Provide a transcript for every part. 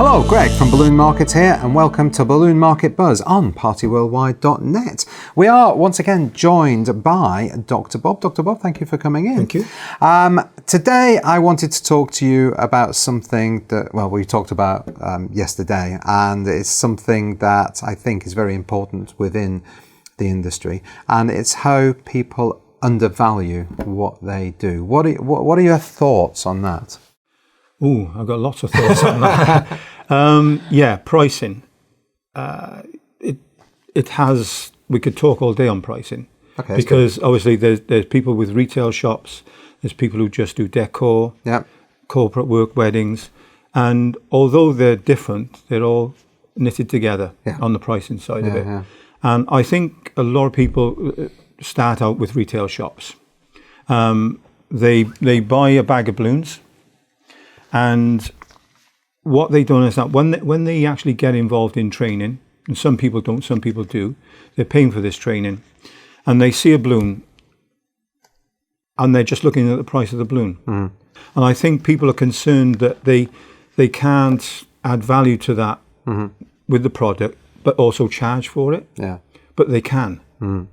Hello, Greg from Balloon Market here, and welcome to Balloon Market Buzz on partyworldwide.net. We are once again joined by Dr. Bob. Dr. Bob, thank you for coming in. Thank you. Today, I wanted to talk to you about something that, well, we talked about yesterday, and it's something that I think is very important within the industry, and it's how people undervalue what they do. What are your thoughts on that? Oh, I've got lots of thoughts on that. Pricing. It has. We could talk all day on pricing, Okay, because obviously there's people with retail shops. There's people who just do decor, corporate work, weddings, and although they're different, they're all knitted together on the pricing side of it. Yeah. And I think a lot of people start out with retail shops. They buy a bag of balloons. And what they've done is that when they actually get involved in training, and some people don't, some people do, they're paying for this training, and they see a balloon, and they're just looking at the price of the balloon. Mm. And I think people are concerned that they can't add value to that with the product, but also charge for it. Yeah. But they can. Mm.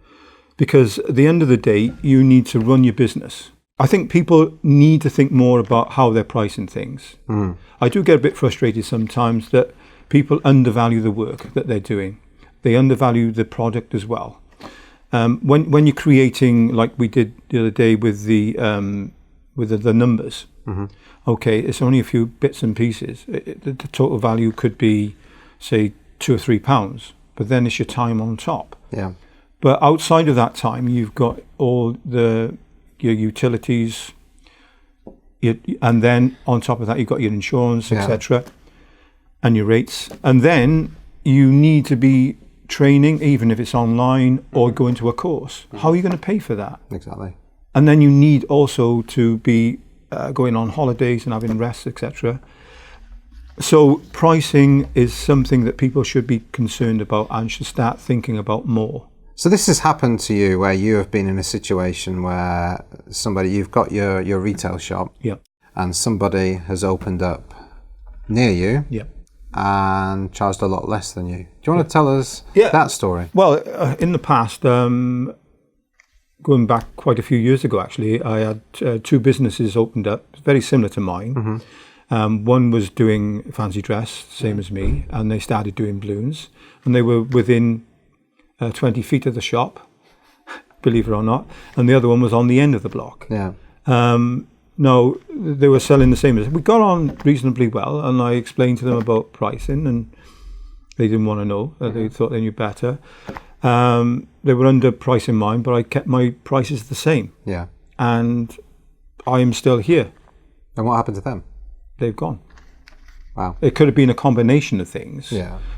Because at the end of the day, you need to run your business. I think people need to think more about how they're pricing things. Mm. I do get a bit frustrated sometimes that people undervalue the work that they're doing. They undervalue the product as well. When you're creating, like we did the other day with the numbers, okay, it's only a few bits and pieces. The total value could be, say, £2 or £3, but then it's your time on top. Yeah. But outside of that time, you've got all your utilities, and then on top of that, you've got your insurance, etc., and your rates. And then you need to be training, even if it's online or going to a course. How are you going to pay for that? Exactly. And then you need also to be going on holidays and having rest, etc. So pricing is something that people should be concerned about and should start thinking about more. So this has happened to you where you have been in a situation where you've got your retail shop, and somebody has opened up near you and charged a lot less than you. Do you want to tell us that story? Well, in the past, going back quite a few years ago, actually, I had two businesses opened up, very similar to mine. Mm-hmm. One was doing fancy dress, same as me, and they started doing balloons, and they were within 20 feet of the shop, believe it or not, and the other one was on the end of the block. Yeah. No, they were selling the same. We got on reasonably well, and I explained to them about pricing, and they didn't want to know. They thought they knew better. They were under price in mind, but I kept my prices the same. Yeah. And I am still here. And what happened to them? They've gone. Wow. It could have been a combination of things,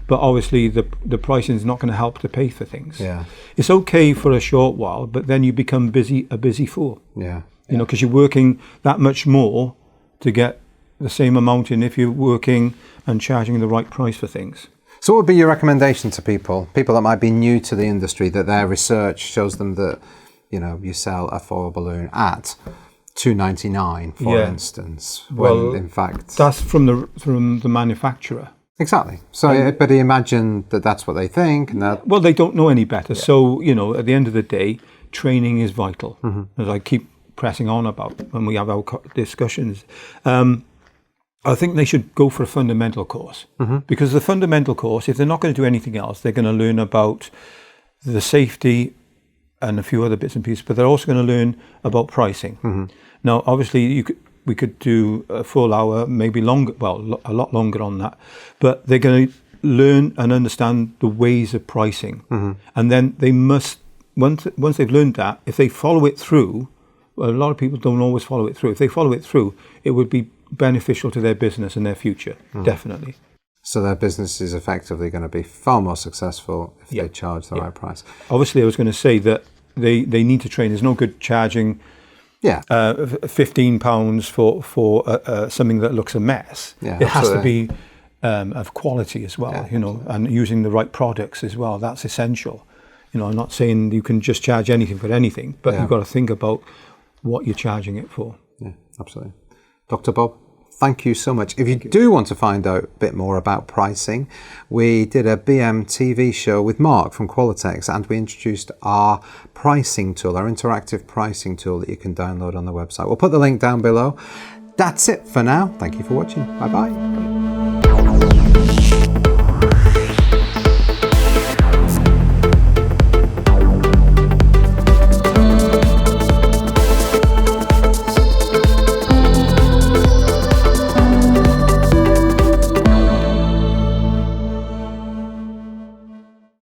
but obviously the pricing is not going to help to pay for things. Yeah. It's okay for a short while, but then you become a busy fool. Yeah. You know, because you're working that much more to get the same amount in if you're working and charging the right price for things. So what would be your recommendation to people that might be new to the industry, that their research shows them that, you know, you sell a foil balloon at $2.99, for instance, when in fact that's from the manufacturer. Exactly. So, but imagine that's what they think, and that. Well, they don't know any better. Yeah. So, you know, at the end of the day, training is vital, as I keep pressing on about when we have our discussions. I think they should go for a fundamental course, because the fundamental course, if they're not going to do anything else, they're going to learn about the safety and a few other bits and pieces, but they're also going to learn about pricing. Mm-hmm. Now, obviously, we could do a full hour, maybe longer, well, a lot longer on that, but they're going to learn and understand the ways of pricing. Mm-hmm. And then they must, once they've learned that, if they follow it through, well, a lot of people don't always follow it through. If they follow it through, it would be beneficial to their business and their future, definitely. So their business is effectively going to be far more successful if they charge the right price. Obviously, I was going to say that they need to train. There's no good charging £15 for something that looks a mess. Yeah, it has to be of quality as well, you know, and using the right products as well. That's essential. You know, I'm not saying you can just charge anything for anything, but you've got to think about what you're charging it for. Yeah, absolutely. Dr. Bob, thank you so much. If you do want to find out a bit more about pricing, we did a BM TV show with Mark from Qualitex, and we introduced our pricing tool, our interactive pricing tool that you can download on the website. We'll put the link down below. That's it for now. Thank you for watching. Bye-bye.